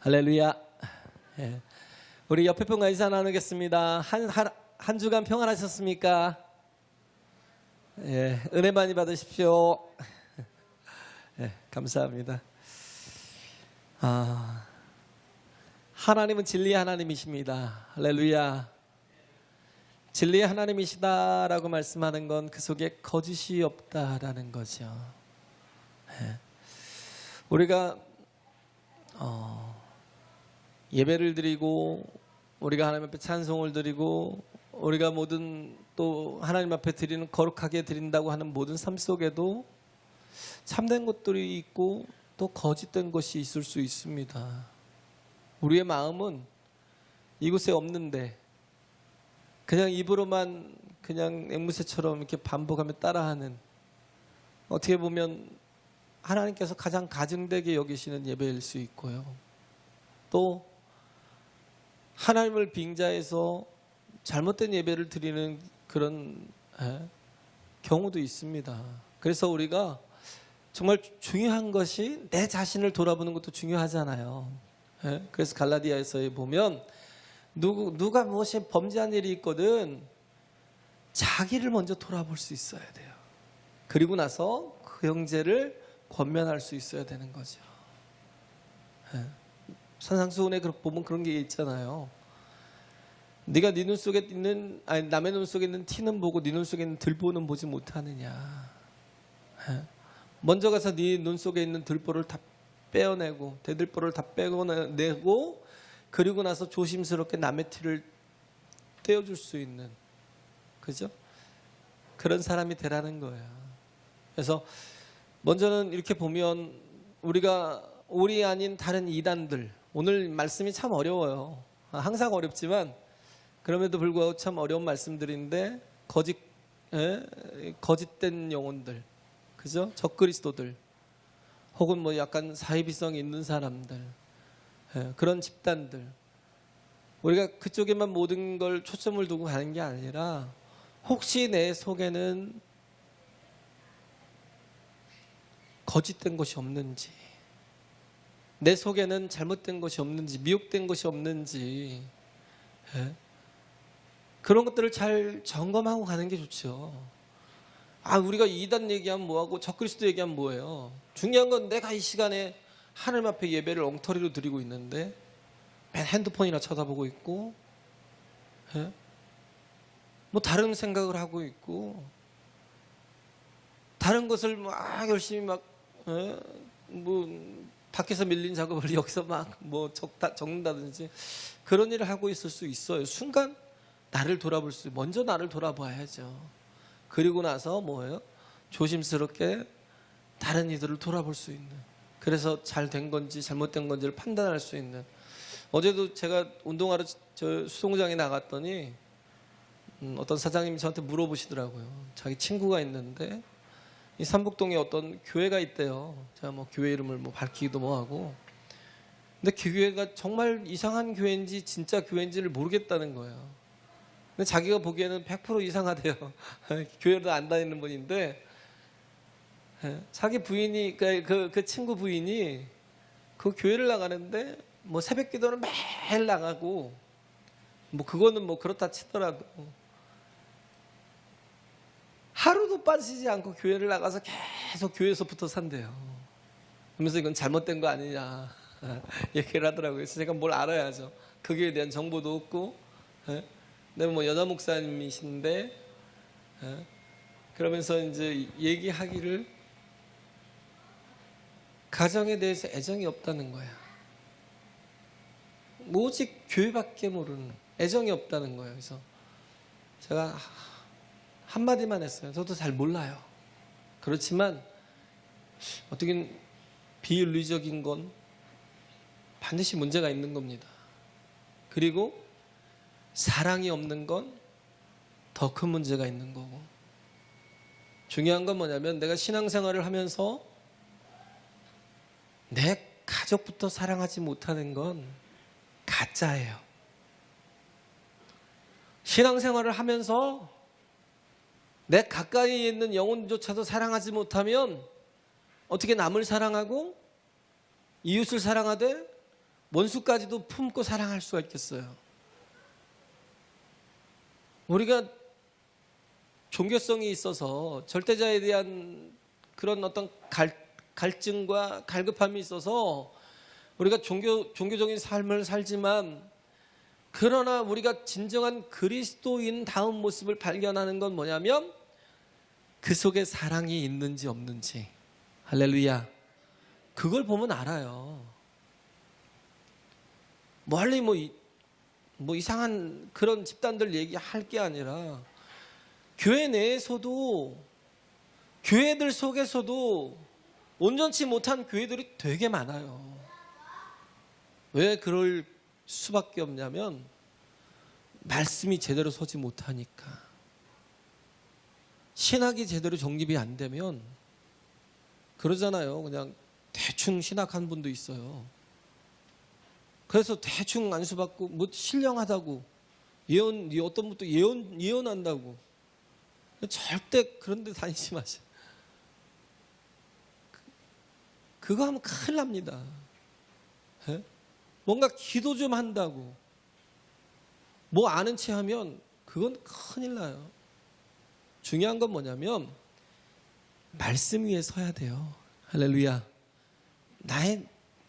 할렐루야. 예. 우리 옆에 분과 인사 나누겠습니다. 한 주간 평안하셨습니까? 예, 은혜 많이 받으십시오. 예, 감사합니다. 하나님은 진리의 하나님이십니다. 할렐루야. 진리의 하나님이시다라고 말씀하는 건 그 속에 거짓이 없다라는 거죠. 예. 우리가 예배를 드리고 우리가 하나님 앞에 찬송을 드리고 우리가 모든 또 하나님 앞에 드리는 거룩하게 드린다고 하는 모든 삶 속에도 참된 것들이 있고 또 거짓된 것이 있을 수 있습니다. 우리의 마음은 이곳에 없는데 그냥 입으로만 그냥 앵무새처럼 이렇게 반복하며 따라하는, 어떻게 보면 하나님께서 가장 가증되게 여기시는 예배일 수 있고요. 또 하나님을 빙자해서 잘못된 예배를 드리는 그런 경우도 있습니다. 그래서 우리가 정말 중요한 것이 내 자신을 돌아보는 것도 중요하잖아요. 그래서 갈라디아에서 보면 누가 무엇이 범죄한 일이 있거든 자기를 먼저 돌아볼 수 있어야 돼요. 그리고 나서 그 형제를 권면할 수 있어야 되는 거죠. 산상수훈에 보면 그런 게 있잖아요. 네가 네 눈 속에 있는, 남의 눈 속에 있는 티는 보고 네 눈 속에 있는 들보는 보지 못하느냐. 먼저 가서 네 눈 속에 있는 들보를 다 빼어내고 대들보를 다 빼어내고 그리고 나서 조심스럽게 남의 티를 떼어줄 수 있는, 그죠? 그런 사람이 되라는 거예요. 그래서 먼저는 이렇게 보면 우리 아닌 다른 이단들, 오늘 말씀이 참 어려워요. 항상 어렵지만 그럼에도 불구하고 참 어려운 말씀들인데 거짓된 영혼들, 그죠? 적그리스도들 혹은 뭐 약간 사이비성이 있는 사람들, 그런 집단들, 우리가 그쪽에만 모든 걸 초점을 두고 가는 게 아니라 혹시 내 속에는 거짓된 것이 없는지, 내 속에는 잘못된 것이 없는지, 미혹된 것이 없는지, 그런 것들을 잘 점검하고 가는 게 좋죠. 우리가 이단 얘기하면 뭐하고 적그리스도 얘기하면 뭐예요. 중요한 건 내가 이 시간에 하나님 앞에 예배를 엉터리로 드리고 있는데 맨 핸드폰이나 쳐다보고 있고 뭐 다른 생각을 하고 있고 다른 것을 막 열심히 뭐 밖에서 밀린 작업을 여기서 막 뭐 적는다든지 그런 일을 하고 있을 수 있어요. 순간 먼저 나를 돌아봐야죠. 그리고 나서 뭐예요? 조심스럽게 다른 이들을 돌아볼 수 있는, 그래서 잘 된 건지 잘못된 건지를 판단할 수 있는. 어제도 제가 운동하러 수송장에 나갔더니 어떤 사장님이 저한테 물어보시더라고요. 자기 친구가 있는데 이 삼북동에 어떤 교회가 있대요. 제가 뭐 교회 이름을 뭐 밝히기도 뭐하고, 근데 그 교회가 정말 이상한 교회인지 진짜 교회인지를 모르겠다는 거예요. 근데 자기가 보기에는 100% 이상하대요. 교회도 안 다니는 분인데 자기 부인이, 그 친구 부인이 그 교회를 나가는데 뭐 새벽 기도는 매일 나가고 뭐 그거는 뭐 그렇다 치더라도 하루도 빠지지 않고 교회를 나가서 계속 교회에서부터 산대요. 그러면서 이건 잘못된 거 아니냐 얘기를 하더라고요. 그래서 제가 뭘 알아야죠. 그 교회에 대한 정보도 없고, 근데 뭐 여자 목사님이신데 그러면서 이제 얘기하기를 가정에 대해서 애정이 없다는 거야. 오직 교회밖에 모르는, 애정이 없다는 거예요. 그래서 제가 한마디만 했어요. 저도 잘 몰라요. 그렇지만 어떻게 비윤리적인 건 반드시 문제가 있는 겁니다. 그리고 사랑이 없는 건 더 큰 문제가 있는 거고, 중요한 건 뭐냐면 내가 신앙생활을 하면서 내 가족부터 사랑하지 못하는 건 가짜예요. 신앙생활을 하면서 내 가까이에 있는 영혼조차도 사랑하지 못하면 어떻게 남을 사랑하고 이웃을 사랑하되 원수까지도 품고 사랑할 수가 있겠어요? 우리가 종교성이 있어서 절대자에 대한 그런 어떤 갈증과 갈급함이 있어서 우리가 종교적인 삶을 살지만, 그러나 우리가 진정한 그리스도인 다운 모습을 발견하는 건 뭐냐면 그 속에 사랑이 있는지 없는지. 할렐루야. 그걸 보면 알아요. 멀리 뭐 이상한 그런 집단들 얘기할 게 아니라 교회 내에서도, 교회들 속에서도 온전치 못한 교회들이 되게 많아요. 왜 그럴 수밖에 없냐면 말씀이 제대로 서지 못하니까. 신학이 제대로 정립이 안 되면 그러잖아요. 그냥 대충 신학한 분도 있어요. 그래서 대충 안수받고 뭐 신령하다고 어떤 분도 예언한다고. 절대 그런 데 다니지 마세요. 그거 하면 큰일 납니다. 에? 뭔가 기도 좀 한다고 뭐 아는 체 하면 그건 큰일 나요. 중요한 건 뭐냐면 말씀 위에 서야 돼요. 할렐루야.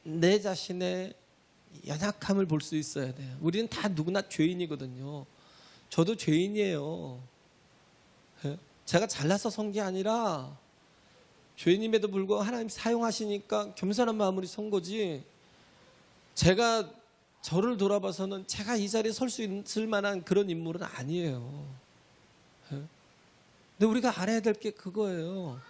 내 자신의 연약함을 볼 수 있어야 돼요. 우리는 다 누구나 죄인이거든요. 저도 죄인이에요. 제가 잘나서 선 게 아니라 죄인임에도 불구하고 하나님 사용하시니까 겸손한 마음으로 선 거지, 제가 저를 돌아봐서는 제가 이 자리에 설 수 있을 만한 그런 인물은 아니에요. 근데 우리가 알아야 될 게 그거예요.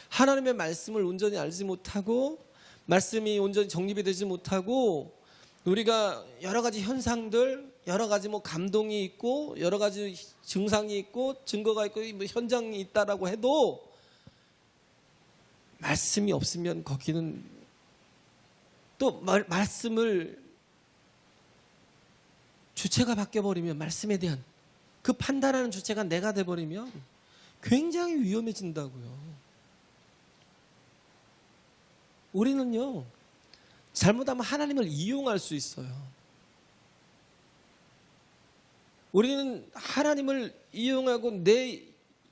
하나님의 말씀을 온전히 알지 못하고, 말씀이 온전히 정립이 되지 못하고, 우리가 여러 가지 현상들, 여러 가지 뭐 감동이 있고, 여러 가지 증상이 있고, 증거가 있고, 뭐 현장이 있다라고 해도 말씀이 없으면 거기는 또 말씀을 주체가 바뀌어버리면, 말씀에 대한 그 판단하는 주체가 내가 돼버리면 굉장히 위험해진다고요. 우리는요, 잘못하면 하나님을 이용할 수 있어요. 우리는 하나님을 이용하고 내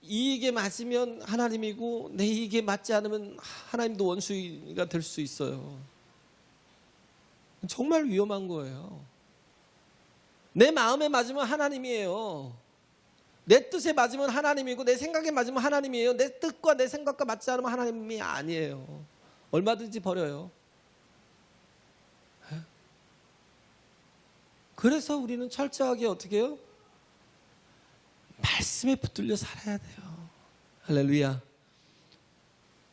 이익에 맞으면 하나님이고 내 이익에 맞지 않으면 하나님도 원수가 될 수 있어요. 정말 위험한 거예요. 내 마음에 맞으면 하나님이에요. 내 뜻에 맞으면 하나님이고 내 생각에 맞으면 하나님이에요. 내 뜻과 내 생각과 맞지 않으면 하나님이 아니에요. 얼마든지 버려요. 그래서 우리는 철저하게 어떻게 해요? 말씀에 붙들려 살아야 돼요. 할렐루야.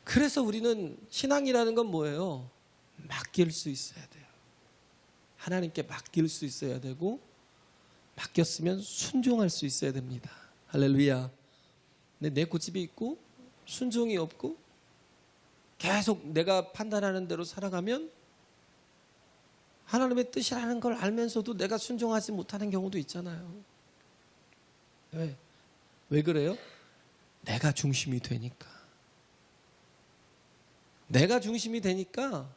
그래서 우리는 신앙이라는 건 뭐예요? 맡길 수 있어야 돼요. 하나님께 맡길 수 있어야 되고, 맡겼으면 순종할 수 있어야 됩니다. 할렐루야. 근데 내 고집이 있고 순종이 없고 계속 내가 판단하는 대로 살아가면 하나님의 뜻이라는 걸 알면서도 내가 순종하지 못하는 경우도 있잖아요. 왜 그래요? 내가 중심이 되니까. 내가 중심이 되니까.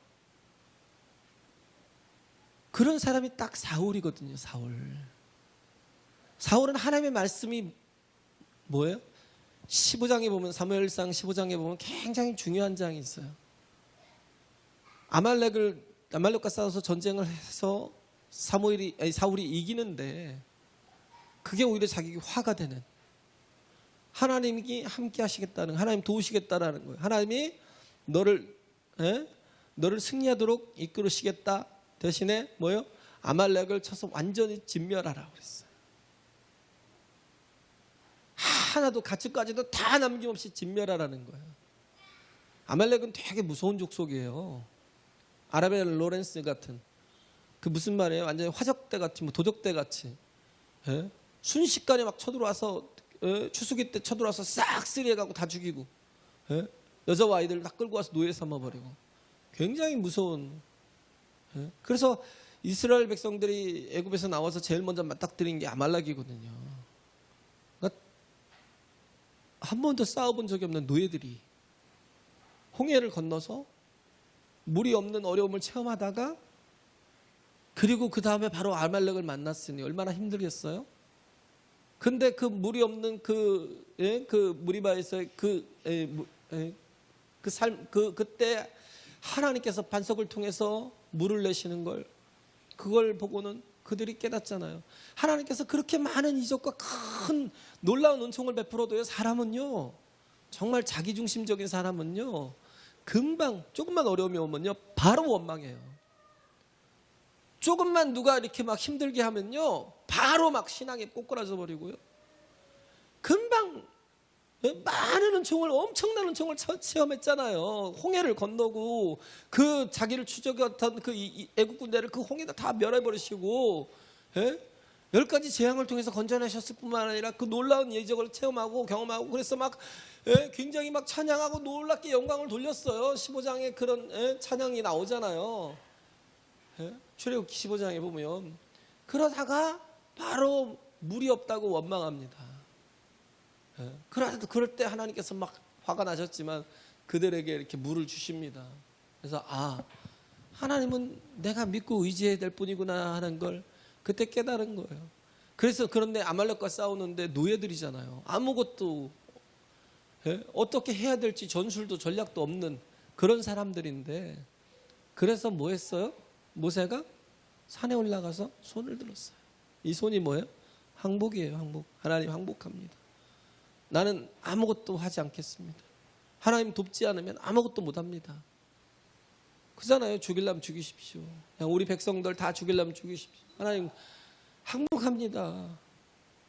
그런 사람이 딱 사울이거든요. 사울은 하나님의 말씀이 뭐예요? 15장에 보면, 사무엘상 15장에 보면 굉장히 중요한 장이 있어요. 아말렉과 싸워서 전쟁을 해서 사울이 이기는데 그게 오히려 자기에게 화가 되는, 하나님이 함께 하시겠다는, 하나님 도우시겠다라는 거예요. 하나님이 너를 승리하도록 이끌으시겠다. 대신에 뭐예요? 아말렉을 쳐서 완전히 진멸하라고 그랬어요. 하나도 가축까지도 다 남김없이 진멸하라는 거예요. 아말렉은 되게 무서운 족속이에요. 아라벨 로렌스 같은, 그 무슨 말이에요? 완전히 화적대 같이, 뭐 도적대 같이, 순식간에 막 쳐들어와서, 추수기 때 쳐들어와서 싹 쓰리해가고 다 죽이고, 여자와 아이들 다 끌고 와서 노예 삼아버리고, 굉장히 무서운. 그래서 이스라엘 백성들이 애굽에서 나와서 제일 먼저 맞닥뜨린 게 아말렉이거든요. 그러니까 한 번도 싸워본 적이 없는 노예들이 홍해를 건너서 물이 없는 어려움을 체험하다가 그리고 그 다음에 바로 아말렉을 만났으니 얼마나 힘들겠어요? 근데 그 물이 없는 그 무리바에서의 그때 하나님께서 반석을 통해서 물을 내시는 걸, 그걸 보고는 그들이 깨닫잖아요. 하나님께서 그렇게 많은 이적과 큰 놀라운 은총을 베풀어도요, 사람은요, 정말 자기중심적인 사람은요, 금방 조금만 어려움이 오면요 바로 원망해요. 조금만 누가 이렇게 막 힘들게 하면요 바로 막 신앙에 꼬꾸라져 버리고요, 금방 많은 은총을, 엄청난 은총을 체험했잖아요. 홍해를 건너고 그 자기를 추적했던 그 애국 군대를 그 홍해다 다 멸해버리시고, 10가지 재앙을 통해서 건져내셨을 뿐만 아니라 그 놀라운 예적을 체험하고 경험하고, 그래서 막 굉장히 막 찬양하고 놀랍게 영광을 돌렸어요. 15장에 그런 찬양이 나오잖아요. 출애굽기 15장에 보면. 그러다가 바로 물이 없다고 원망합니다. 그럴 때 하나님께서 막 화가 나셨지만 그들에게 이렇게 물을 주십니다. 그래서 하나님은 내가 믿고 의지해야 될 뿐이구나 하는 걸 그때 깨달은 거예요. 그래서 그런데 아말렉과 싸우는데 노예들이잖아요. 아무것도 어떻게 해야 될지 전술도 전략도 없는 그런 사람들인데, 그래서 뭐 했어요? 모세가 산에 올라가서 손을 들었어요. 이 손이 뭐예요? 항복이에요. 항복. 하나님 항복합니다. 나는 아무것도 하지 않겠습니다. 하나님 돕지 않으면 아무것도 못합니다. 그잖아요. 죽이려면 죽이십시오. 그냥 우리 백성들 다 죽이려면 죽이십시오. 하나님 항복합니다.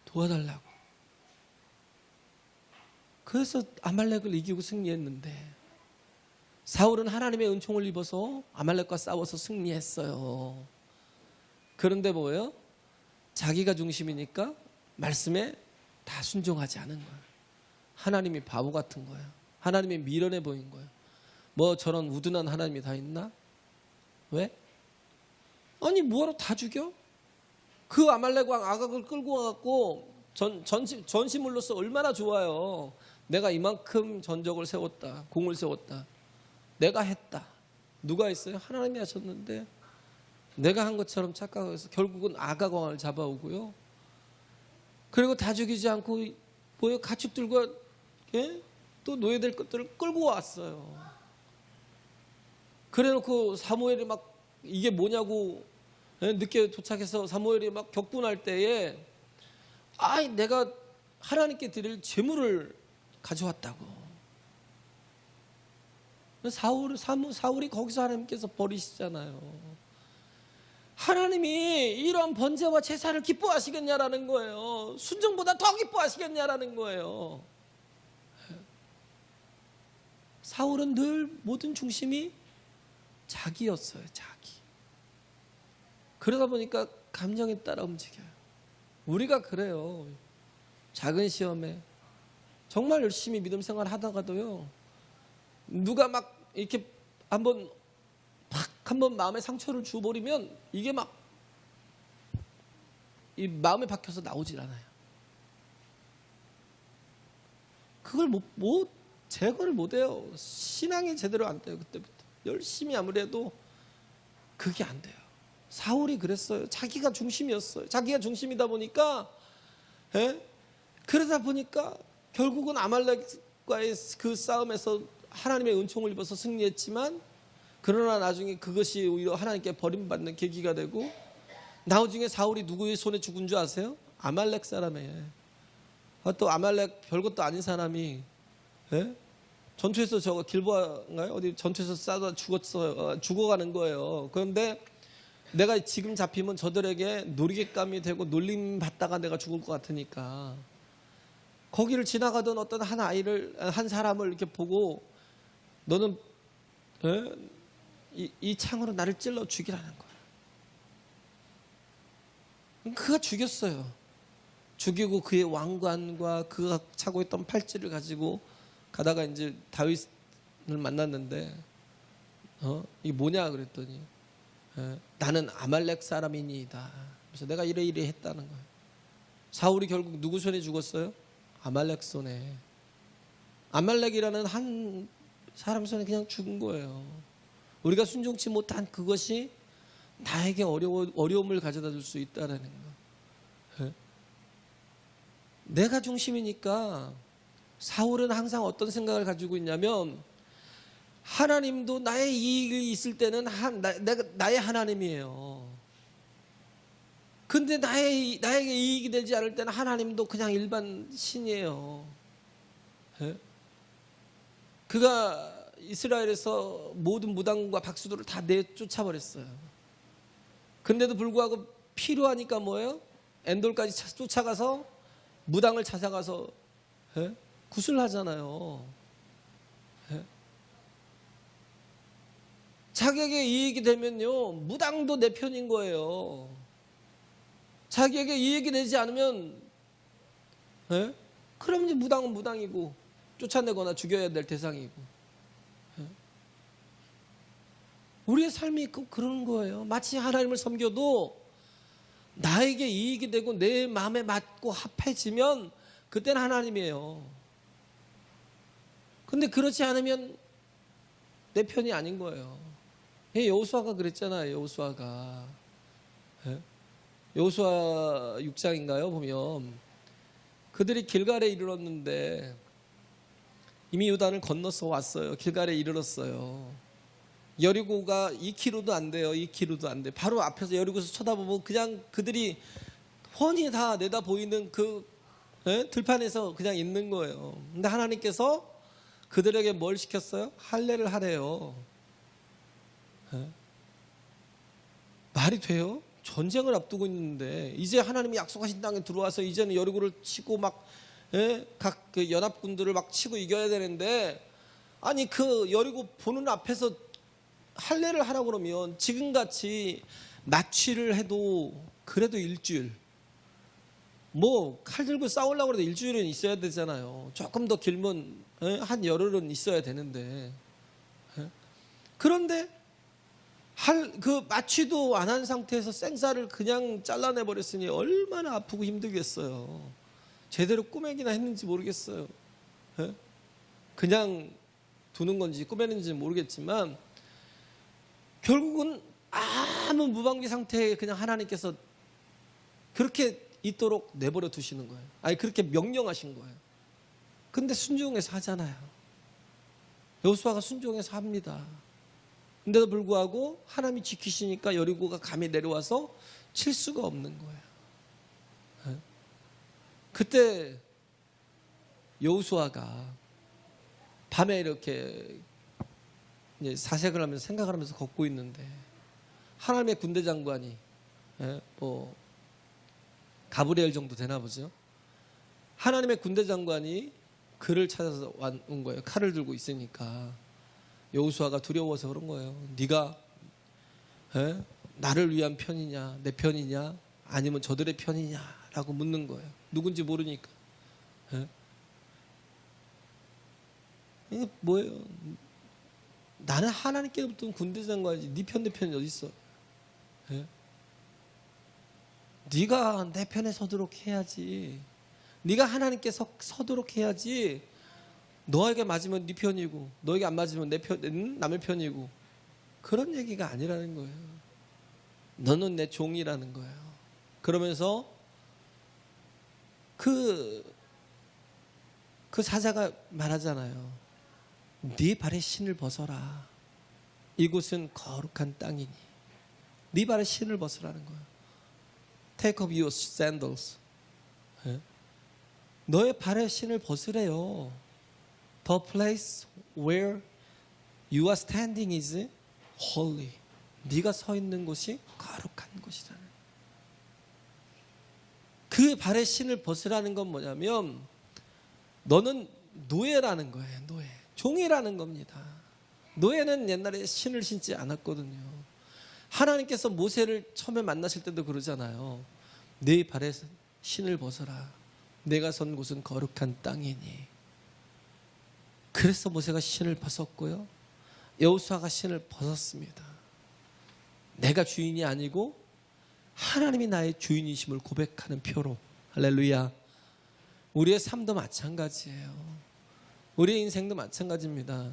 도와달라고. 그래서 아말렉을 이기고 승리했는데, 사울은 하나님의 은총을 입어서 아말렉과 싸워서 승리했어요. 그런데 뭐예요? 자기가 중심이니까 말씀에 다 순종하지 않은 거예요. 하나님이 바보 같은 거예요. 하나님이 미련해 보인 거예요. 뭐 저런 우둔한 하나님이 다 있나? 왜? 아니 뭐하러 다 죽여? 그 아말렉 왕 아각을 끌고 와갖고 전시물로서 얼마나 좋아요. 내가 이만큼 전적을 세웠다, 공을 세웠다, 내가 했다. 누가 했어요? 하나님이 하셨는데 내가 한 것처럼 착각해서 결국은 아각 왕을 잡아오고요, 그리고 다 죽이지 않고 뭐요? 가축들과 또 노예될 것들을 끌고 왔어요. 그래놓고 사무엘이 막 이게 뭐냐고 늦게 도착해서 사무엘이 막 격분할 때에 내가 하나님께 드릴 제물을 가져왔다고. 사울이 거기서 하나님께서 버리시잖아요. 하나님이 이런 번제와 제사를 기뻐하시겠냐라는 거예요. 순종보다 더 기뻐하시겠냐라는 거예요. 사울은 늘 모든 중심이 자기였어요. 자기. 그러다 보니까 감정에 따라 움직여요. 우리가 그래요. 작은 시험에 정말 열심히 믿음 생활 하다가도요, 누가 막 이렇게 한번 마음에 상처를 주버리면 이게 막 이 마음에 박혀서 나오질 않아요. 그걸 제거를 못해요. 신앙이 제대로 안 돼요. 그때부터 열심히 아무리 해도 그게 안 돼요. 사울이 그랬어요. 자기가 중심이었어요. 자기가 중심이다 보니까, 그러다 보니까 결국은 아말렉과의 그 싸움에서 하나님의 은총을 입어서 승리했지만, 그러나 나중에 그것이 오히려 하나님께 버림받는 계기가 되고, 나중에 사울이 누구의 손에 죽은 줄 아세요? 아말렉 사람이에요. 또 아말렉 별것도 아닌 사람이 전투에서 저거 길보아인가요? 어디 전투에서 싸다 죽어가는 거예요. 그런데 내가 지금 잡히면 저들에게 놀이객감이 되고 놀림 받다가 내가 죽을 것 같으니까, 거기를 지나가던 어떤 한 사람을 이렇게 보고, 너는 이 창으로 나를 찔러 죽이라는 거야. 그가 죽였어요. 죽이고 그의 왕관과 그가 차고 있던 팔찌를 가지고 가다가 이제 다윗을 만났는데, 이게 뭐냐 그랬더니, 나는 아말렉 사람이니이다. 그래서 내가 이래 했다는 거예요. 사울이 결국 누구 손에 죽었어요? 아말렉 손에. 아말렉이라는 한 사람 손에 그냥 죽은 거예요. 우리가 순종치 못한 그것이 나에게 어려움을 가져다 줄 수 있다라는 거. 내가 중심이니까 사울은 항상 어떤 생각을 가지고 있냐면 하나님도 나의 이익이 있을 때는 나의 하나님이에요. 근데 나에게 이익이 되지 않을 때는 하나님도 그냥 일반 신이에요. 그가 이스라엘에서 모든 무당과 박수들을 다 내쫓아버렸어요. 근데도 불구하고 필요하니까 뭐예요? 엔돌까지 쫓아가서 무당을 찾아가서 구슬하잖아요. 자기에게 이익이 되면요, 무당도 내 편인 거예요. 자기에게 이익이 되지 않으면, 그럼 이제 무당은 무당이고, 쫓아내거나 죽여야 될 대상이고. 우리의 삶이 그런 거예요. 마치 하나님을 섬겨도 나에게 이익이 되고 내 마음에 맞고 합해지면 그때는 하나님이에요. 근데 그렇지 않으면 내 편이 아닌 거예요. 여호수아가 그랬잖아요. 여호수아 6장인가요? 보면 그들이 길갈에 이르렀는데 이미 요단을 건너서 왔어요. 길갈에 이르렀어요. 여리고가 2km도 안 돼요. 2km도 안 돼. 바로 앞에서 여리고에서 쳐다보면 그냥 그들이 훤히 다 내다 보이는 그 들판에서 그냥 있는 거예요. 근데 하나님께서 그들에게 뭘 시켰어요? 할례를 하래요. 말이 돼요? 전쟁을 앞두고 있는데 이제 하나님이 약속하신 땅에 들어와서 이제는 여리고를 치고 막 각 그 연합군들을 막 치고 이겨야 되는데, 아니 그 여리고 보는 앞에서 할례를 하라고 그러면 지금같이 납치를 해도 그래도 일주일, 뭐 칼 들고 싸우려고 해도 일주일은 있어야 되잖아요. 조금 더 길면 한 열흘은 있어야 되는데, 그런데 그 마취도 안 한 상태에서 생살을 그냥 잘라내 버렸으니 얼마나 아프고 힘들겠어요. 제대로 꾸매기나 했는지 모르겠어요. 그냥 두는 건지 꾸매는지 모르겠지만 결국은 아무 무방비 상태에 그냥 하나님께서 그렇게 있도록 내버려 두시는 거예요. 아니 그렇게 명령하신 거예요. 근데 순종해서 하잖아요. 여호수아가 순종해서 합니다. 근데도 불구하고 하나님이 지키시니까 여리고가 감히 내려와서 칠 수가 없는 거예요. 그때 여호수아가 밤에 이렇게 사색을 하면서 생각을 하면서 걷고 있는데 하나님의 군대 장관이 뭐 가브리엘 정도 되나 보죠. 하나님의 군대 장관이 그를 찾아서 온 거예요. 칼을 들고 있으니까. 여호수아가 두려워서 그런 거예요. 네가 나를 위한 편이냐, 내 편이냐, 아니면 저들의 편이냐라고 묻는 거예요. 누군지 모르니까. 이게 뭐예요? 나는 하나님께로부터 군대 장관이지 네 편 내 편이 어디 있어? 네가 내 편에 서도록 해야지. 네가 하나님께 서도록 해야지. 너에게 맞으면 네 편이고 너에게 안 맞으면 남의 편이고 그런 얘기가 아니라는 거예요. 너는 내 종이라는 거예요. 그러면서 그 사자가 말하잖아요. 네 발에 신을 벗어라. 이곳은 거룩한 땅이니. 네 발에 신을 벗으라는 거예요. Take off your sandals. 너의 발에 신을 벗으래요. The place where you are standing is holy. 네가 서 있는 곳이 거룩한 곳이라는. 그 발에 신을 벗으라는 건 뭐냐면 너는 노예라는 거예요. 노예. 종이라는 겁니다. 노예는 옛날에 신을 신지 않았거든요. 하나님께서 모세를 처음에 만나실 때도 그러잖아요. 네 발에 신을 벗어라. 내가 선 곳은 거룩한 땅이니. 그래서 모세가 신을 벗었고요. 여호수아가 신을 벗었습니다. 내가 주인이 아니고 하나님이 나의 주인이심을 고백하는 표로. 할렐루야. 우리의 삶도 마찬가지예요. 우리의 인생도 마찬가지입니다.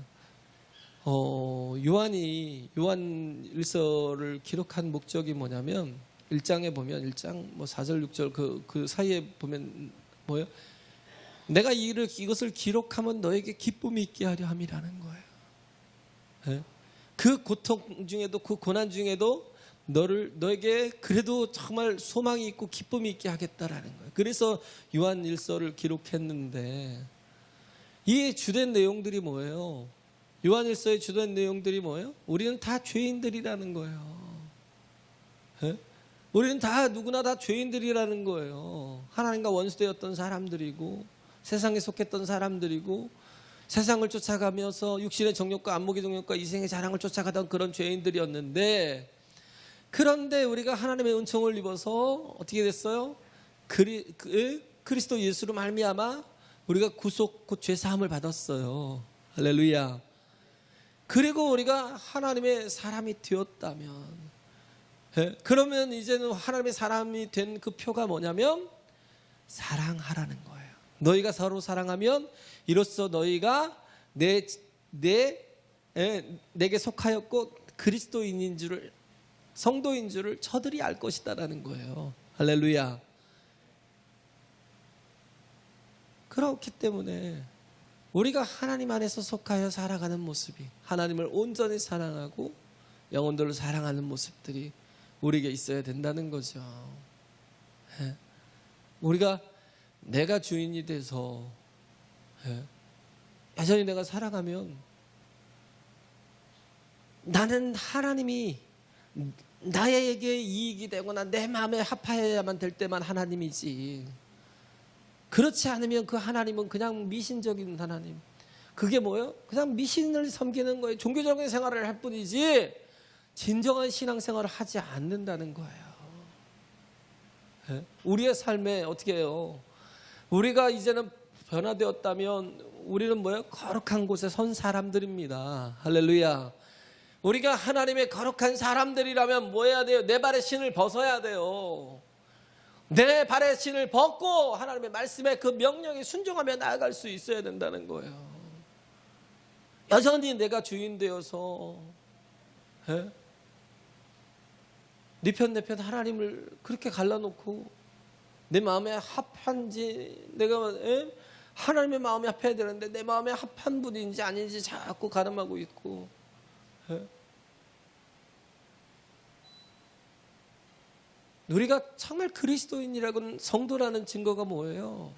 요한이 요한일서를 기록한 목적이 뭐냐면 1장에 보면 1장 뭐 4절 6절 그 사이에 보면 뭐예요? 내가 이것을 기록하면 너에게 기쁨이 있게 하려 함이라는 거예요. 네? 그 고통 중에도 그 고난 중에도 너에게 그래도 정말 소망이 있고 기쁨이 있게 하겠다라는 거예요. 그래서 요한일서를 기록했는데 이 주된 내용들이 뭐예요? 요한일서의 주된 내용들이 뭐예요? 우리는 다 죄인들이라는 거예요. 네? 우리는 다 누구나 다 죄인들이라는 거예요. 하나님과 원수되었던 사람들이고 세상에 속했던 사람들이고 세상을 쫓아가면서 육신의 정욕과 안목의 정욕과 이생의 자랑을 쫓아가던 그런 죄인들이었는데, 그런데 우리가 하나님의 은총을 입어서 어떻게 됐어요? 그리스도 예수로 말미암아 우리가 구속 곧 죄사함을 받았어요. 할렐루야. 그리고 우리가 하나님의 사람이 되었다면, 그러면 이제는 하나님의 사람이 된 그 표가 뭐냐면 사랑하라는 거예요. 너희가 서로 사랑하면 이로써 너희가 내게 속하였고 그리스도인인 줄을, 성도인 줄을 저들이 알 것이다라는 거예요. 할렐루야. 그렇기 때문에 우리가 하나님 안에서 속하여 살아가는 모습이, 하나님을 온전히 사랑하고 영혼들을 사랑하는 모습들이 우리에게 있어야 된다는 거죠. 우리가 내가 주인이 돼서 여전히 내가 살아가면 나는 하나님이 나에게 이익이 되거나 내 마음에 합하여야만 될 때만 하나님이지, 그렇지 않으면 그 하나님은 그냥 미신적인 하나님, 그게 뭐예요? 그냥 미신을 섬기는 거예요. 종교적인 생활을 할 뿐이지 진정한 신앙생활을 하지 않는다는 거예요. 우리의 삶에 어떻게 해요? 우리가 이제는 변화되었다면 우리는 뭐예요? 거룩한 곳에 선 사람들입니다. 할렐루야. 우리가 하나님의 거룩한 사람들이라면 뭐 해야 돼요? 내 발의 신을 벗어야 돼요. 내 발의 신을 벗고 하나님의 말씀에 그 명령에 순종하며 나아갈 수 있어야 된다는 거예요. 여전히 내가 주인 되어서 네 편 내 편 하나님을 그렇게 갈라놓고 내 마음에 합한지, 내가 하나님의 마음에 합해야 되는데 내 마음에 합한 분인지 아닌지 자꾸 가늠하고 있고, 우리가 정말 그리스도인이라고는, 성도라는 증거가 뭐예요?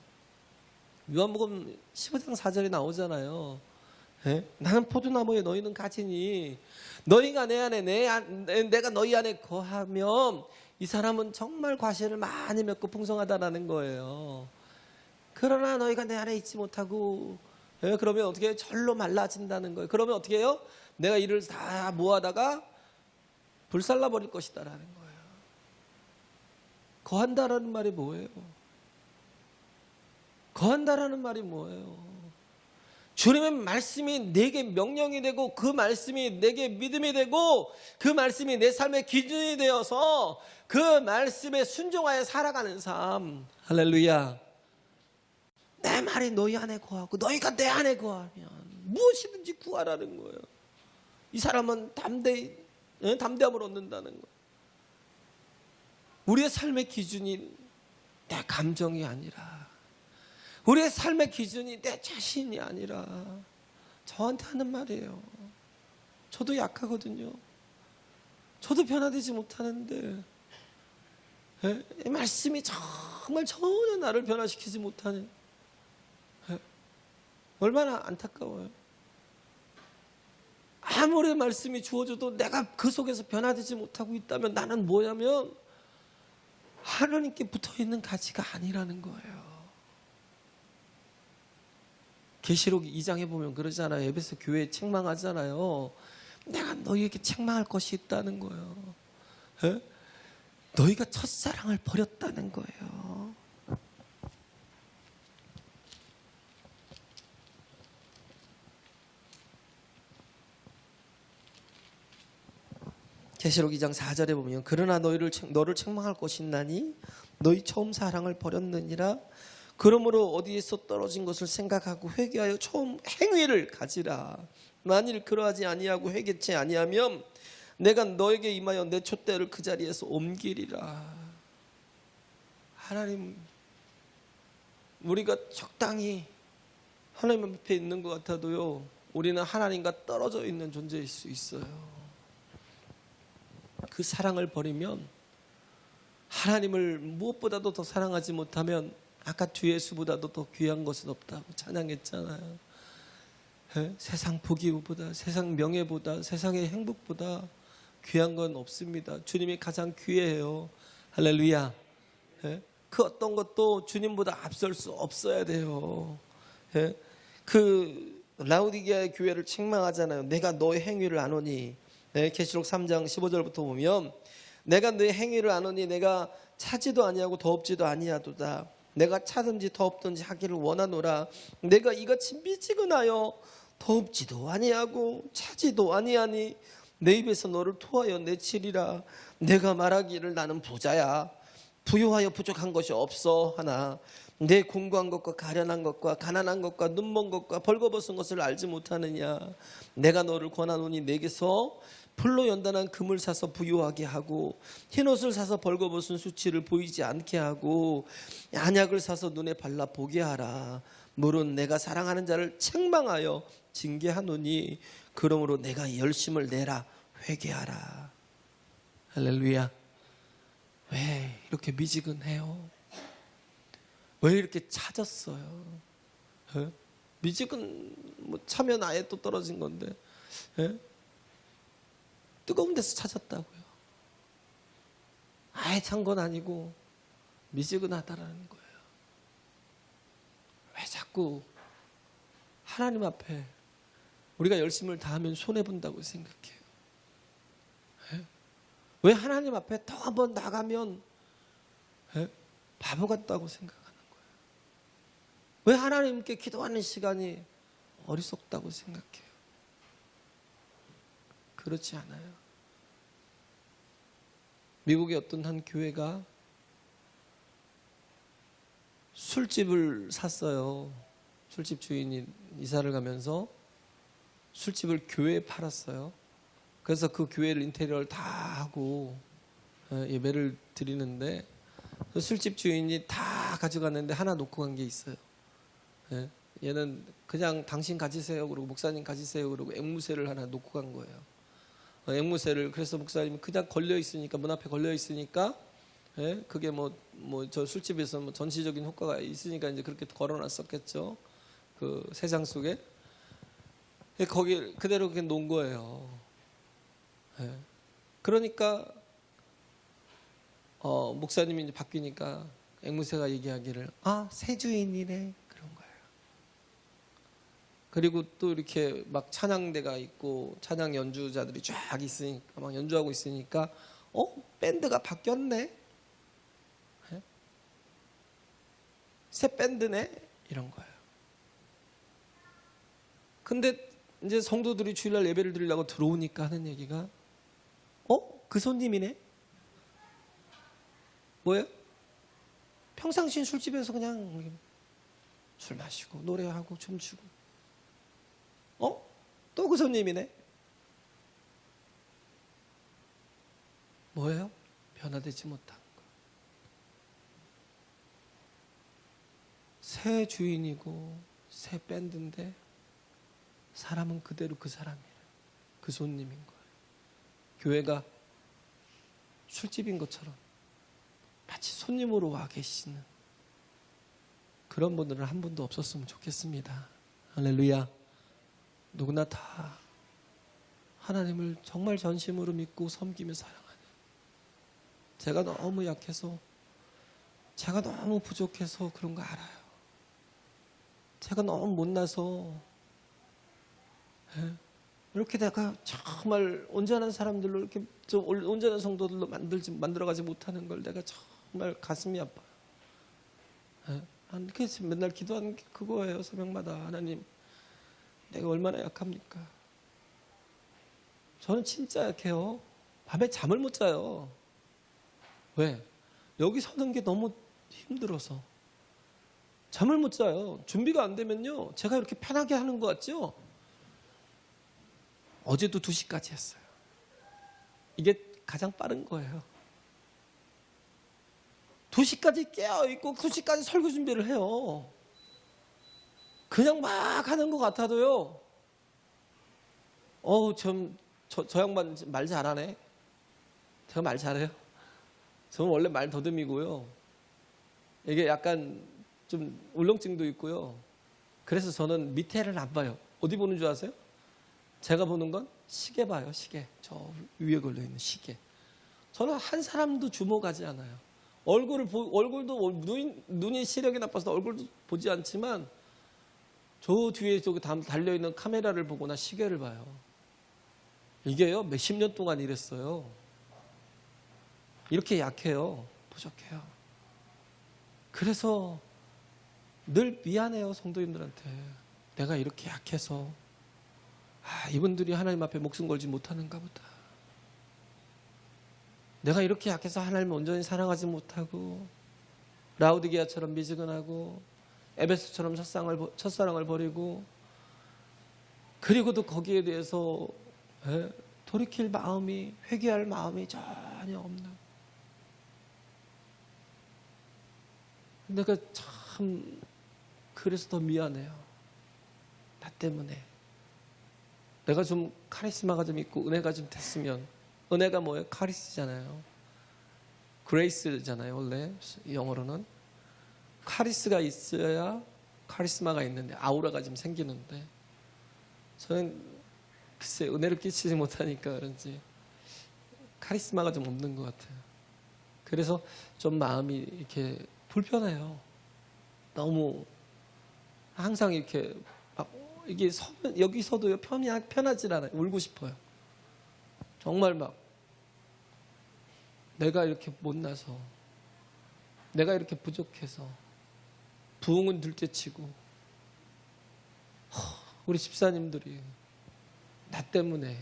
요한복음 15장 4절에 나오잖아요. 나는 포도나무에 너희는 가지니 너희가 내 안에 내가 너희 안에 거하면 이 사람은 정말 과실을 많이 맺고 풍성하다라는 거예요. 그러나 너희가 내 안에 있지 못하고, 그러면 어떻게 해요? 절로 말라진다는 거예요. 그러면 어떻게 해요? 내가 이를 다 모아다가 불살라 버릴 것이다라는 거예요. 거한다라는 말이 뭐예요? 거한다라는 말이 뭐예요? 주님의 말씀이 내게 명령이 되고 그 말씀이 내게 믿음이 되고 그 말씀이 내 삶의 기준이 되어서 그 말씀에 순종하여 살아가는 삶. 할렐루야. 내 말이 너희 안에 거하고 너희가 내 안에 거하면 무엇이든지 구하라는 거예요. 이 사람은 담대함을 얻는다는 거예요. 우리의 삶의 기준이 내 감정이 아니라, 우리의 삶의 기준이 내 자신이 아니라 저한테 하는 말이에요. 저도 약하거든요. 저도 변화되지 못하는데 이 말씀이 정말 전혀 나를 변화시키지 못하는, 얼마나 안타까워요. 아무리 말씀이 주어져도 내가 그 속에서 변화되지 못하고 있다면 나는 뭐냐면 하나님께 붙어있는 가치가 아니라는 거예요. 계시록 2장에 보면 그러잖아요. 에베소 교회에 책망하잖아요. 내가 너희에게 책망할 것이 있다는 거예요. 너희가 첫사랑을 버렸다는 거예요. 계시록 2장 4절에 보면 그러나 너를 책망할 것이 있나니 너희 처음 사랑을 버렸느니라. 그러므로 어디에서 떨어진 것을 생각하고 회개하여 처음 행위를 가지라. 만일 그러하지 아니하고 회개치 아니하면 내가 너에게 임하여 내 촛대를 그 자리에서 옮기리라. 하나님, 우리가 적당히 하나님 앞에 있는 것 같아도요, 우리는 하나님과 떨어져 있는 존재일 수 있어요. 그 사랑을 버리면, 하나님을 무엇보다도 더 사랑하지 못하면 아까 주 예수보다도 더 귀한 것은 없다고 찬양했잖아요. 세상 보기보다, 세상 명예보다, 세상의 행복보다 귀한 건 없습니다. 주님이 가장 귀해요. 할렐루야. 그 어떤 것도 주님보다 앞설 수 없어야 돼요. 그 라우디게아의 교회를 책망하잖아요. 내가 너의 행위를 아노니. 계시록 3장 15절부터 보면 내가 너의 행위를 아노니 내가 차지도 아니하고 더없지도 아니하도다. 내가 차든지 더없든지 하기를 원하노라. 내가 이같이 미지근하여 더없지도 아니하고 차지도 아니하니 내 입에서 너를 토하여 내치리라. 내가 말하기를 나는 부자야, 부유하여 부족한 것이 없어 하나 내 공고한 것과 가련한 것과 가난한 것과 눈먼 것과 벌거벗은 것을 알지 못하느냐. 내가 너를 권하노니 내게서 풀로 연단한 금을 사서 부유하게 하고 흰옷을 사서 벌거벗은 수치를 보이지 않게 하고 안약을 사서 눈에 발라 보게 하라. 물은 내가 사랑하는 자를 책망하여 징계하노니 그러므로 내가 열심을 내라. 회개하라. 할렐루야. 왜 이렇게 미지근해요? 왜 이렇게 차졌어요? 미지근 뭐 차면 아예 또 떨어진 건데 뜨거운 데서 찾았다고요. 아예 찬 건 아니고 미지근하다라는 거예요. 왜 자꾸 하나님 앞에 우리가 열심을 다하면 손해본다고 생각해요? 왜 하나님 앞에 더 한번 나가면 바보 같다고 생각하는 거예요? 왜 하나님께 기도하는 시간이 어리석다고 생각해요? 그렇지 않아요. 미국의 어떤 한 교회가 술집을 샀어요. 술집 주인이 이사를 가면서 술집을 교회에 팔았어요. 그래서 그 교회를 인테리어를 다 하고 예배를 드리는데 술집 주인이 다 가져갔는데 하나 놓고 간 게 있어요. 얘는 그냥 당신 가지세요 그러고 목사님 가지세요 그러고 앵무새를 하나 놓고 간 거예요. 앵무새를. 그래서 목사님이 그냥 걸려 있으니까, 문 앞에 걸려 있으니까 그게 뭐 저 술집에서 뭐 전시적인 효과가 있으니까 이제 그렇게 걸어놨었겠죠. 그 세상 속에. 거기 그대로 그냥 놓은 거예요. 그러니까 목사님이 이제 바뀌니까 앵무새가 얘기하기를 새 주인이래 그런 거예요. 그리고 또 이렇게 막 찬양대가 있고 찬양 연주자들이 쫙 있으니까 막 연주하고 있으니까 밴드가 바뀌었네, 새 밴드네 이런 거예요. 근데 이제 성도들이 주일날 예배를 드리려고 들어오니까 하는 얘기가 그 손님이네? 뭐예요? 평상시엔 술집에서 그냥 술 마시고 노래하고 춤추고 또 그 손님이네? 뭐예요? 변화되지 못한 거. 새 주인이고 새 밴드인데 사람은 그대로 그 사람이에요. 그 손님인 거예요. 교회가 술집인 것처럼 마치 손님으로 와 계시는 그런 분들은 한 분도 없었으면 좋겠습니다. 할렐루야. 누구나 다 하나님을 정말 전심으로 믿고 섬기며 사랑하는, 제가 너무 약해서, 제가 너무 부족해서 그런 거 알아요. 제가 너무 못나서 이렇게 내가 정말 온전한 사람들로 이렇게 좀 온전한 성도들로 만들어가지 못하는 걸 내가 정말 가슴이 아파요. 그래서 맨날 기도하는 게 그거예요. 새벽마다 하나님, 내가 얼마나 약합니까? 저는 진짜 약해요. 밤에 잠을 못 자요. 왜? 여기 서는 게 너무 힘들어서 잠을 못 자요. 준비가 안 되면요, 제가 이렇게 편하게 하는 것 같죠? 어제도 2시까지 했어요. 이게 가장 빠른 거예요. 2시까지 깨어있고 2시까지 설교 준비를 해요. 그냥 막 하는 것 같아도요. 저 양반 말 잘하네. 제가 말 잘해요. 저는 원래 말 더듬이고요. 이게 약간 좀 울렁증도 있고요. 그래서 저는 밑에를 안 봐요. 어디 보는 줄 아세요? 제가 보는 건 시계 봐요. 시계. 저 위에 걸려있는 시계. 저는 한 사람도 주목하지 않아요. 얼굴도 눈이 시력이 나빠서 얼굴도 보지 않지만 저 뒤에 저기 달려있는 카메라를 보거나 시계를 봐요. 이게요, 몇십 년 동안 이랬어요. 이렇게 약해요. 부족해요. 그래서 늘 미안해요, 성도님들한테. 내가 이렇게 약해서 이분들이 하나님 앞에 목숨 걸지 못하는가 보다. 내가 이렇게 약해서 하나님을 온전히 사랑하지 못하고 라우디게아처럼 미지근하고 에베소처럼 첫사랑을 버리고 그리고도 거기에 대해서 돌이킬 마음이, 회개할 마음이 전혀 없는, 내가 참 그래서 더 미안해요. 나 때문에. 내가 좀 카리스마가 좀 있고 은혜가 좀 됐으면, 은혜가 뭐예요? 카리스잖아요. 그레이스잖아요. 원래 영어로는 카리스가 있어야 카리스마가 있는데, 아우라가 좀 생기는데, 저는 글쎄 은혜를 끼치지 못하니까 그런지 카리스마가 좀 없는 것 같아요. 그래서 좀 마음이 이렇게 불편해요. 너무 항상 이렇게 막 이게 여기서도요, 편하질 않아요. 울고 싶어요. 정말 막 내가 이렇게 못나서, 내가 이렇게 부족해서 부흥은 둘째치고 우리 집사님들이 나 때문에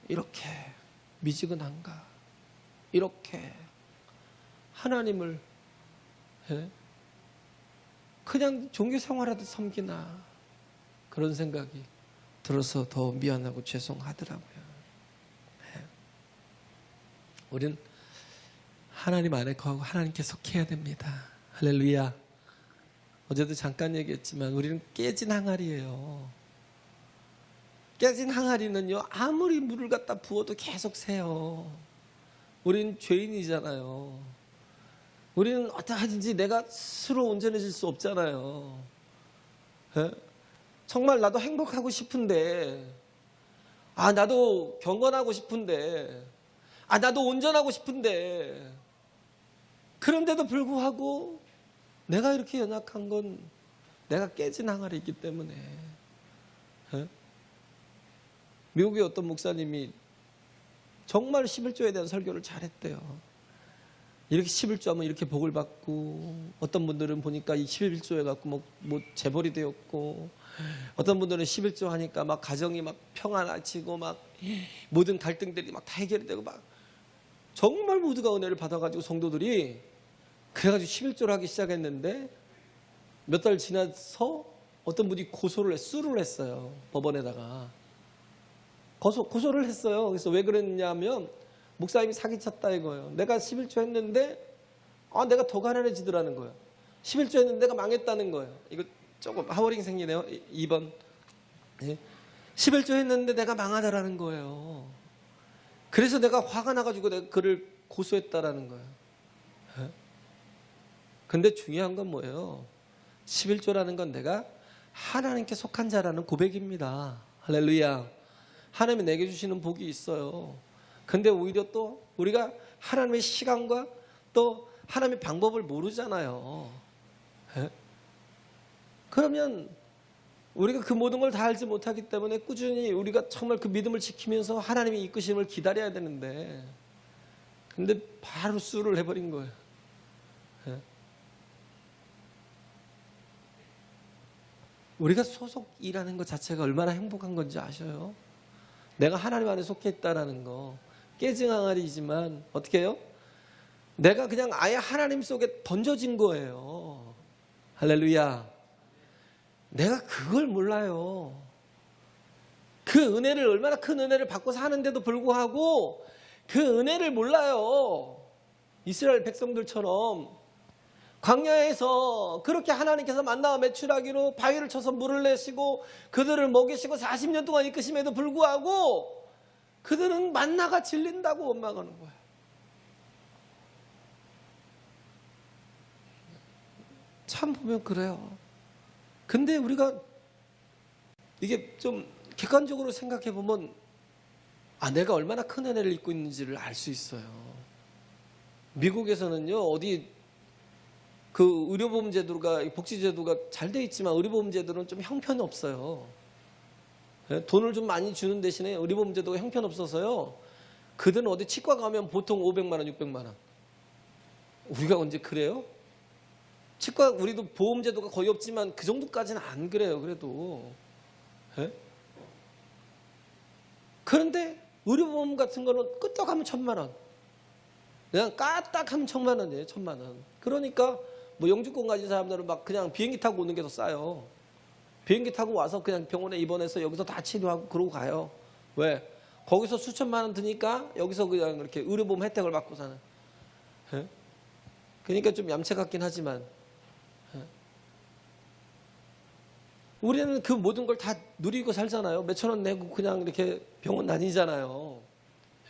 이렇게 미지근한가, 이렇게 하나님을 그냥 종교생활하듯 섬기나, 그런 생각이 들어서 더 미안하고 죄송하더라고요. 우린 하나님 안에 거하고 하나님께 속해야 됩니다. 할렐루야. 어제도 잠깐 얘기했지만 우리는 깨진 항아리예요. 깨진 항아리는요, 아무리 물을 갖다 부어도 계속 새요. 우린 죄인이잖아요. 우리는 어떠하든지 내가 스스로 온전해질 수 없잖아요. 정말 나도 행복하고 싶은데, 나도 경건하고 싶은데, 나도 온전하고 싶은데, 그런데도 불구하고 내가 이렇게 연약한 건 내가 깨진 항아리이기 때문에. 미국의 어떤 목사님이 정말 11조에 대한 설교를 잘했대요. 이렇게 11조 하면 이렇게 복을 받고, 어떤 분들은 보니까 이 11조에 갖고 뭐 재벌이 되었고, 어떤 분들은 11조 하니까 막 가정이 막 평안해지고 막 모든 갈등들이 막 다 해결이 되고, 막 정말 모두가 은혜를 받아가지고 성도들이 그래가지고 11조를 하기 시작했는데, 몇 달 지나서 어떤 분이 수를 했어요. 법원에다가 고소를 했어요. 그래서 왜 그랬냐면 목사님이 사기쳤다 이거예요. 내가 11조 했는데 내가 더 가난해지더라는 거예요. 11조 했는데 내가 망했다는 거예요. 이거 조금 하워링 생기네요. 2번. 11조 했는데 내가 망하다라는 거예요. 그래서 내가 화가 나가지고 내가 그를 고소했다라는 거예요. 근데 중요한 건 뭐예요? 11조라는 건 내가 하나님께 속한 자라는 고백입니다. 할렐루야. 하나님이 내게 주시는 복이 있어요. 근데 오히려 또 우리가 하나님의 시간과 또 하나님의 방법을 모르잖아요. 그러면 우리가 그 모든 걸 다 알지 못하기 때문에 꾸준히 우리가 정말 그 믿음을 지키면서 하나님의 이끄심을 기다려야 되는데, 근데 바로 수를 해버린 거예요. 우리가 소속이라는 것 자체가 얼마나 행복한 건지 아셔요? 내가 하나님 안에 속해 있다라는 거, 깨진 항아리지만 어떻게 해요? 내가 그냥 아예 하나님 속에 던져진 거예요. 할렐루야. 내가 그걸 몰라요. 그 은혜를 얼마나 큰 은혜를 받고 사는데도 불구하고 그 은혜를 몰라요. 이스라엘 백성들처럼 광야에서 그렇게 하나님께서 만나와 매출하기로 바위를 쳐서 물을 내시고 그들을 먹이시고 40년 동안 이끄심에도 불구하고 그들은 만나가 질린다고 원망하는 거예요. 참 보면 그래요. 근데 우리가 이게 좀 객관적으로 생각해 보면 내가 얼마나 큰 은혜를 입고 있는지를 알 수 있어요. 미국에서는요, 어디 그 의료보험 제도가, 복지제도가 잘 돼 있지만 의료보험 제도는 좀 형편이 없어요. 돈을 좀 많이 주는 대신에 의료보험 제도가 형편 없어서요, 그들은 어디 치과 가면 보통 500만 원, 600만 원. 우리가 언제 그래요? 치과, 우리도 보험 제도가 거의 없지만 그 정도까지는 안 그래요, 그래도. 예? 그런데 의료보험 같은 거는 끄떡하면 1,000만 원. 그냥 까딱하면 1,000만 원이에요, 1,000만 원. 그러니까 뭐 영주권 가진 사람들은 막 그냥 비행기 타고 오는 게 더 싸요. 비행기 타고 와서 그냥 병원에 입원해서 여기서 다 치료하고 그러고 가요. 왜? 거기서 수천만 원 드니까 여기서 그냥 이렇게 의료보험 혜택을 받고 사는. 예? 그러니까 좀 얌체 같긴 하지만, 예? 우리는 그 모든 걸 다 누리고 살잖아요. 몇천 원 내고 그냥 이렇게 병원 다니잖아요.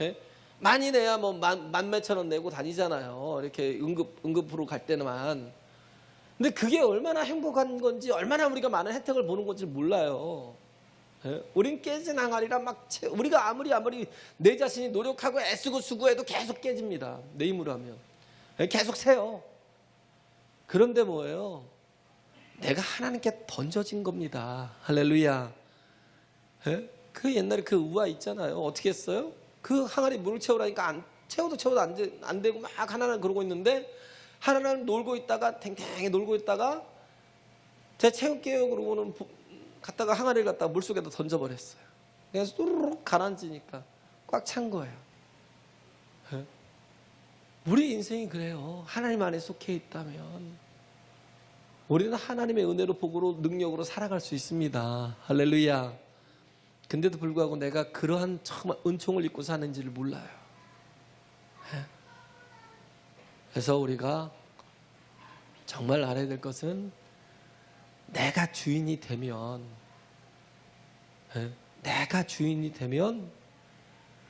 예? 많이 내야 뭐 만 몇천 원 내고 다니잖아요. 이렇게 응급으로 갈 때만. 근데 그게 얼마나 행복한 건지, 얼마나 우리가 많은 혜택을 보는 건지 몰라요. 예? 우린 깨진 항아리라 막 우리가 아무리 내 자신이 노력하고 애쓰고 수고해도 계속 깨집니다. 내 힘으로 하면. 예? 계속 새요. 그런데 뭐예요? 내가 하나님께 던져진 겁니다. 할렐루야. 예? 그 옛날에 그 우화 있잖아요. 어떻게 했어요? 그 항아리 물을 채우라니까 채워도 안 되고 막 하나는 그러고 있는데, 하나는 놀고 있다가 탱탱히 놀고 있다가 제가 채울게요 그러고는 갔다가 항아리를 갖다가 물속에다 던져버렸어요. 그래서 뚜루룩 가라앉으니까 꽉 찬 거예요. 예? 우리 인생이 그래요. 하나님 안에 속해 있다면 우리는 하나님의 은혜로, 복으로, 능력으로 살아갈 수 있습니다. 할렐루야. 근데도 불구하고 내가 그러한 정말 은총을 입고 사는지를 몰라요. 예? 그래서 우리가 정말 알아야 될 것은, 내가 주인이 되면, 예? 내가 주인이 되면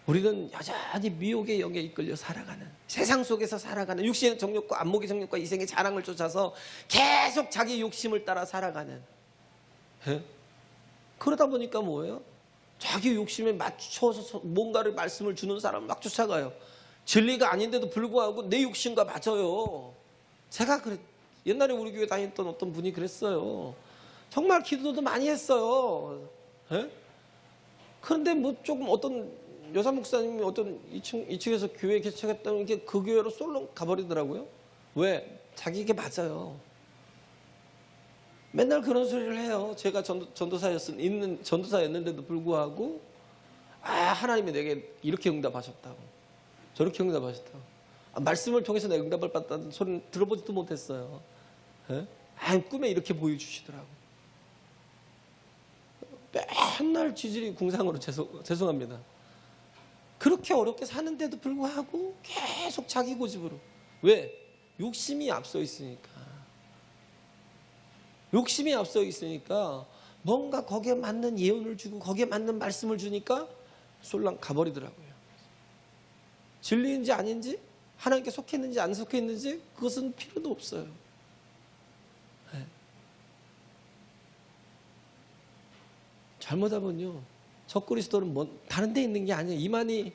우리는 여전히 미혹의 영에 이끌려 살아가는, 세상 속에서 살아가는, 육신의 정욕과 안목의 정욕과 이생의 자랑을 쫓아서 계속 자기 욕심을 따라 살아가는, 예? 그러다 보니까 뭐예요? 자기 욕심에 맞춰서 뭔가를 말씀을 주는 사람을 막 쫓아가요. 진리가 아닌데도 불구하고 내 욕심과 맞아요. 제가 옛날에 우리 교회 다녔던 어떤 분이 그랬어요. 정말 기도도 많이 했어요. 예? 그런데 뭐 조금 어떤 여사 목사님이 어떤 2층에서 교회 개척했다는 게 그 교회로 솔로 가버리더라고요. 왜? 자기에게 맞아요. 맨날 그런 소리를 해요. 제가 전도사였는데도 불구하고, 하나님이 내게 이렇게 응답하셨다고, 저렇게 응답하셨다고, 말씀을 통해서 내가 응답을 받았다는 소리는 들어보지도 못했어요. 예? 꿈에 이렇게 보여주시더라고. 맨날 지질이 궁상으로 죄송합니다. 그렇게 어렵게 사는데도 불구하고 계속 자기 고집으로. 왜? 욕심이 앞서 있으니까. 욕심이 앞서 있으니까 뭔가 거기에 맞는 예언을 주고 거기에 맞는 말씀을 주니까 솔랑 가버리더라고요. 진리인지 아닌지, 하나님께 속했는지 안 속했는지 그것은 필요도 없어요. 네. 잘못하면요, 적그리스도는 다른 데 있는 게 아니에요. 이만희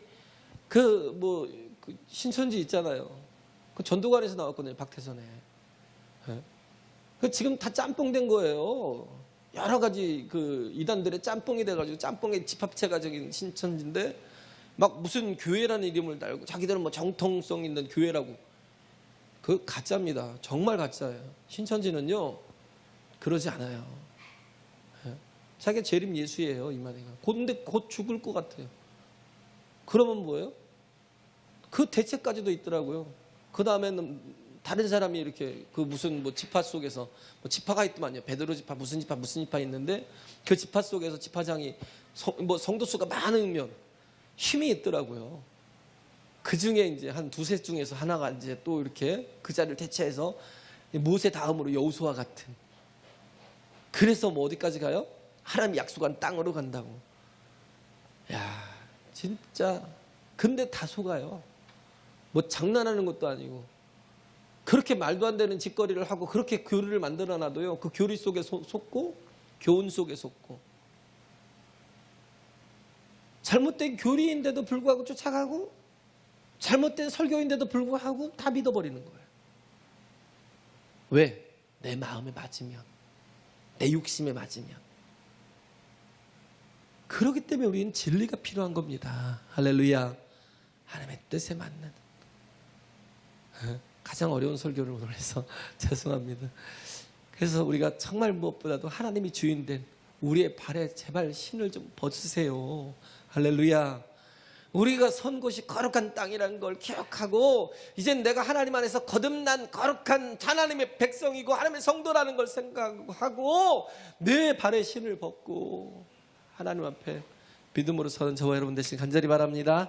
그 신천지 있잖아요. 그 전도관에서 나왔거든요, 박태선에. 네. 그 지금 다 짬뽕 된 거예요. 여러 가지 그 이단들의 짬뽕이 돼가지고 짬뽕의 집합체가 저기 신천지인데, 막 무슨 교회라는 이름을 달고 자기들은 뭐 정통성 있는 교회라고. 그 가짜입니다. 정말 가짜예요. 신천지는요 그러지 않아요. 예? 자기가 재림 예수예요, 이만희가. 근데 곧 죽을 것 같아요. 그러면 뭐예요? 그 대책까지도 있더라고요. 그 다음에는 다른 사람이 이렇게 그 무슨 뭐 지파 속에서 뭐 지파가 있더만요. 베드로 지파 무슨 지파 있는데 그 지파 속에서 지파장이 성도 수가 많으면 힘이 있더라고요. 그 중에 이제 한 두세 중에서 하나가 이제 또 이렇게 그 자리를 대체해서 모세 다음으로 여호수아 같은. 그래서 뭐 어디까지 가요? 하나님이 약속한 땅으로 간다고. 야, 진짜. 근데 다 속아요. 뭐 장난하는 것도 아니고. 그렇게 말도 안 되는 짓거리를 하고 그렇게 교리를 만들어 놔도요. 그 교리 속에 속고 교훈 속에 속고. 잘못된 교리인데도 불구하고 쫓아가고 잘못된 설교인데도 불구하고 다 믿어버리는 거예요. 왜? 내 마음에 맞으면, 내 욕심에 맞으면. 그렇기 때문에 우리는 진리가 필요한 겁니다. 할렐루야. 하나님의 뜻에 맞는. 가장 어려운 설교를 오늘 해서 죄송합니다. 그래서 우리가 정말 무엇보다도 하나님이 주인된 우리의 발에 제발 신을 좀 벗으세요. 할렐루야. 우리가 선 곳이 거룩한 땅이라는 걸 기억하고 이젠 내가 하나님 안에서 거듭난 거룩한 하나님의 백성이고 하나님의 성도라는 걸 생각하고 내 발에 신을 벗고 하나님 앞에 믿음으로 서는 저와 여러분 되시길 간절히 바랍니다.